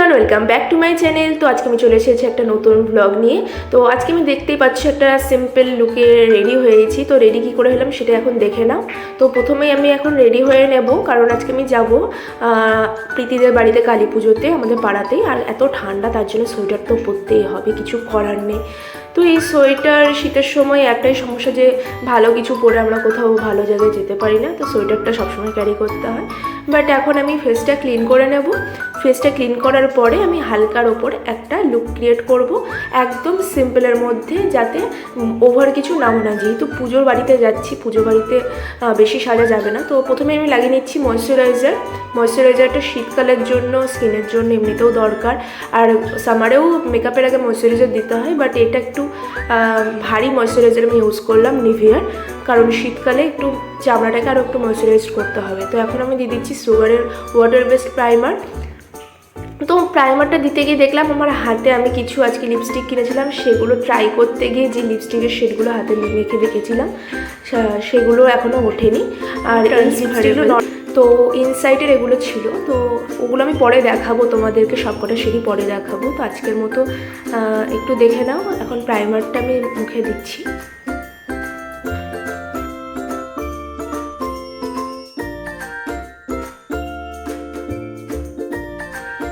Everyone, welcome back to my channel. তো আজকে আমি চলে এসেছি একটা নতুন ব্লগ নিয়ে। তো আজকে আমি দেখতেই পাচ্ছি একটা সিম্পল লুকে রেডি হয়েছি। তো রেডি কী করে হলাম সেটা এখন দেখে নাও। তো প্রথমেই আমি এখন রেডি হয়ে নেব, কারণ আজকে আমি যাব প্রীতিদের বাড়িতে কালী পুজোতে, আমাদের পাড়াতেই। আর এত ঠান্ডা, তার জন্য সোয়েটার তো পরতেই হবে, কিছু করার নেই। তো এই সোয়েটার শীতের সময় একটাই সমস্যা যে ভালো কিছু পরে আমরা কোথাও ভালো জায়গায় যেতে পারি না, তো সোয়েটারটা সবসময় ক্যারি করতে হয়। বাট এখন আমি ফেসটা ক্লিন করে নেব। ফেসটা ক্লিন করার পরে আমি হালকার ওপরে একটা লুক ক্রিয়েট করব, একদম সিম্পলের মধ্যে, যাতে ওভার কিছু নাও না। যেহেতু পুজোর বাড়িতে যাচ্ছি, পুজোর বাড়িতে বেশি সাজা যাবে না। তো প্রথমে আমি লাগিয়ে নিচ্ছি ময়শ্চারাইজারটা শীতকালের জন্য, স্কিনের জন্য এমনিতেও দরকার। আর সামারেও মেকআপের আগে ময়শ্চারাইজার দিতে হয়, বাট এটা একটু ভারী ময়শ্চারাইজার আমি ইউজ করলাম নিভিয়ার, কারণ শীতকালে একটু চামড়াটাকে আরও একটু ময়শ্চারাইজ করতে হবে। তো এখন আমি দিয়ে দিচ্ছি সুগারের ওয়াটার বেসড প্রাইমার। তো প্রাইমারটা দিতে গিয়ে দেখলাম আমার হাতে, আমি কিছু আজকে লিপস্টিক কিনেছিলাম, সেগুলো ট্রাই করতে গিয়ে যে লিপস্টিকের শেডগুলো হাতে মেখে রেখেছিলাম সেগুলো এখনও ওঠেনি। আর তো ইনসাইডের এগুলো ছিল, তো ওগুলো আমি পরে দেখাবো তোমাদেরকে, সবকটা শেডই পরে দেখাবো। তো আজকের মতো একটু দেখে নাও। এখন প্রাইমারটা আমি মুখে দিচ্ছি।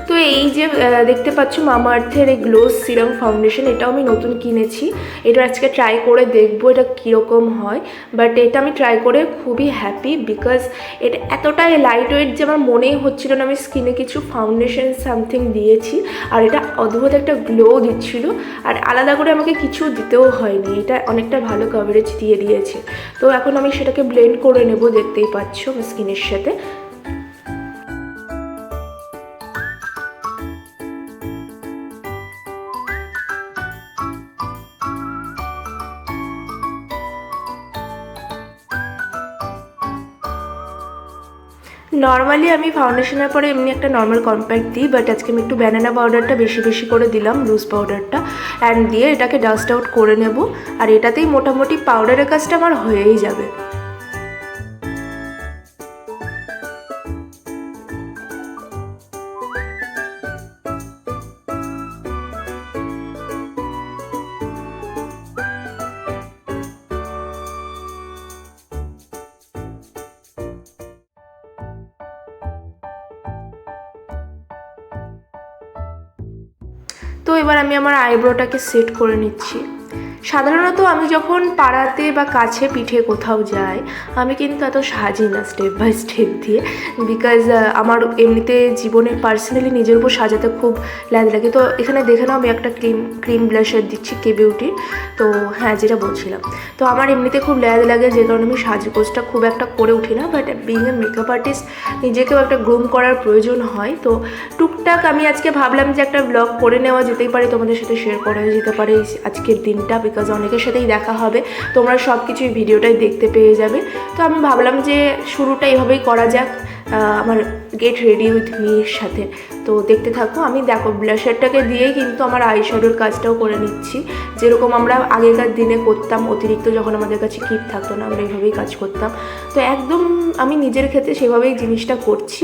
তো এই যে দেখতে পাচ্ছ মামা আর্থের এই গ্লো সিরাম ফাউন্ডেশন, এটাও আমি নতুন কিনেছি। এটা আজকে ট্রাই করে দেখবো এটা কীরকম হয়। বাট এটা আমি ট্রাই করে খুবই হ্যাপি, বিকজ এটা এতটাই লাইট ওয়েট যে আমার মনেই হচ্ছিল না আমি স্কিনে কিছু ফাউন্ডেশন সামথিং দিয়েছি। আর এটা অদ্ভুত একটা গ্লো দিচ্ছিল, আর আলাদা করে আমাকে কিছু দিতেও হয়নি। এটা অনেকটা ভালো কভারেজ দিয়ে দিয়েছে। তো এখন আমি সেটাকে ব্লেন্ড করে নেব, দেখতেই পাচ্ছ আমার স্কিনের সাথে। নর্মালি আমি ফাউন্ডেশনের পরে এমনি একটা নর্মাল কম্প্যাক্ট দিই, বাট আজকে আমি একটু ব্যানানা পাউডারটা বেশি করে দিলাম, লুজ পাউডারটা, অ্যান্ড দিয়ে এটাকে ডাস্ট আউট করে নেব। আর এটাতেই মোটামুটি পাউডারের কাজটা আমার হয়েই যাবে। তো এবার আমি আমার আইব্রোটাকে সেট করে নিচ্ছি। সাধারণত আমি যখন পাড়াতে বা কাছে পিঠে কোথাও যাই, আমি কিন্তু এত সাজি না স্টেপ বাই স্টেপ দিয়ে, বিকজ আমার এমনিতে জীবনে পার্সোনালি নিজের উপর সাজাতে খুব ল্যাদ লাগে। তো এখানে দেখে নাও আমি একটা ক্রিম ব্লাশার দিচ্ছি কে বিউটির। তো হ্যাঁ, যেটা বলছিলাম, তো আমার এমনিতে খুব ল্যাদ লাগে, যে কারণে আমি সাজগোজটা খুব একটা করে উঠি না। But being a makeup artist, নিজেকেও একটা গ্রুম করার প্রয়োজন হয়। তো টুকটাক আমি আজকে ভাবলাম যে একটা ব্লগ করে নেওয়া যেতেই পারে, তোমাদের সাথে শেয়ার করা যেতে পারে আজকের দিনটা, বিকজ অনেকের সাথেই দেখা হবে, তোমরা সব কিছুই ভিডিওটাই দেখতে পেয়ে যাবে। তো আমি ভাবলাম যে শুরুটা এভাবেই করা যাক আমার গেট রেডি উইথ মির সাথে। তো দেখতে থাকো। আমি দেখো ব্লাশারটাকে দিয়েই কিন্তু আমার আইশ্যাডোর কাজটাও করে নিচ্ছি, যেরকম আমরা আগেকার দিনে করতাম, অতিরিক্ত যখন আমাদের কাছে কিট থাকতো না, আমরা এইভাবেই কাজ করতাম। তো একদম আমি নিজের ক্ষেত্রে সেভাবেই জিনিসটা করছি।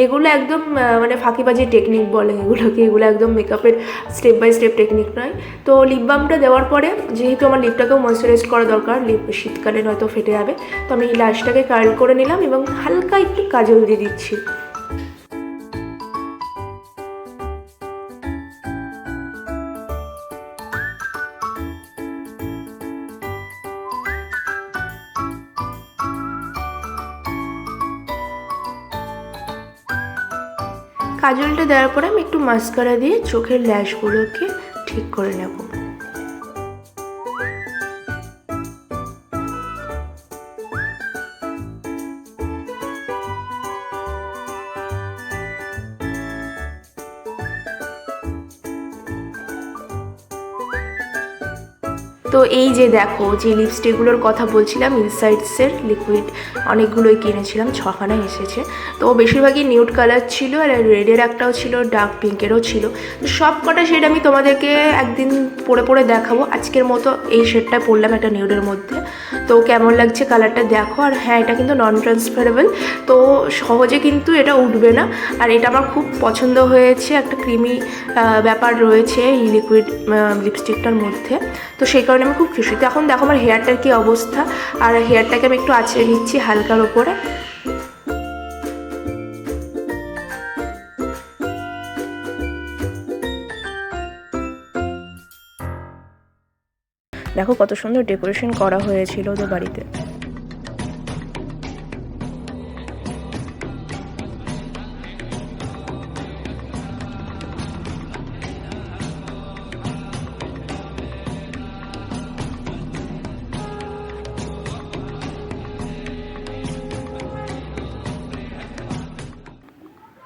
এগুলো একদম মানে ফাঁকিবাজি টেকনিক বলে এগুলোকে, এগুলো একদম মেকআপের স্টেপ বাই স্টেপ টেকনিক নয়। তো লিপ বামটা দেওয়ার পরে, যেহেতু আমার লিপটাকেও ময়েশ্চারাইজ করা দরকার, লিপ শীতকালে নয়তো ফেটে যাবে, তো আমি লাশটাকে কার্ল করে নিলাম এবং হালকা একটু কাজল দিয়ে দিচ্ছি। কাজলটা দেওয়ার পরে আমি একটু মাস্কারা দিয়ে চোখের ল্যাশগুলোকে ঠিক করে নেব। তো এই যে দেখো, যে লিপস্টিকগুলোর কথা বলছিলাম, ইনসাইডসের লিকুইড অনেকগুলোই কিনেছিলাম, 6খানা এসেছে। তো বেশিরভাগই নিউড কালার ছিল, আর রেডের একটাও ছিল, ডার্ক পিঙ্কেরও ছিল। তো সব কটা শেড আমি তোমাদেরকে একদিন পরে দেখাবো। আজকের মতো এই শেডটা পরলাম একটা নিউডের মধ্যে। তো কেমন লাগছে কালারটা দেখো। আর হ্যাঁ, এটা কিন্তু নন ট্রান্সফারেবল, তো সহজে কিন্তু এটা উঠবে না। আর এটা আমার খুব পছন্দ হয়েছে, একটা ক্রিমি ব্যাপার রয়েছে এই লিকুইড লিপস্টিকটার মধ্যে, তো সেই কারণে আমি খুব খুশি। তো এখন দেখো আমার হেয়ারটার কী অবস্থা, আর হেয়ারটাকে আমি একটু আঁচড়ে নিচ্ছি হালকার ওপরে। দেখো কত সুন্দর ডেকোরেশন করা হয়েছিল ওদের বাড়িতে।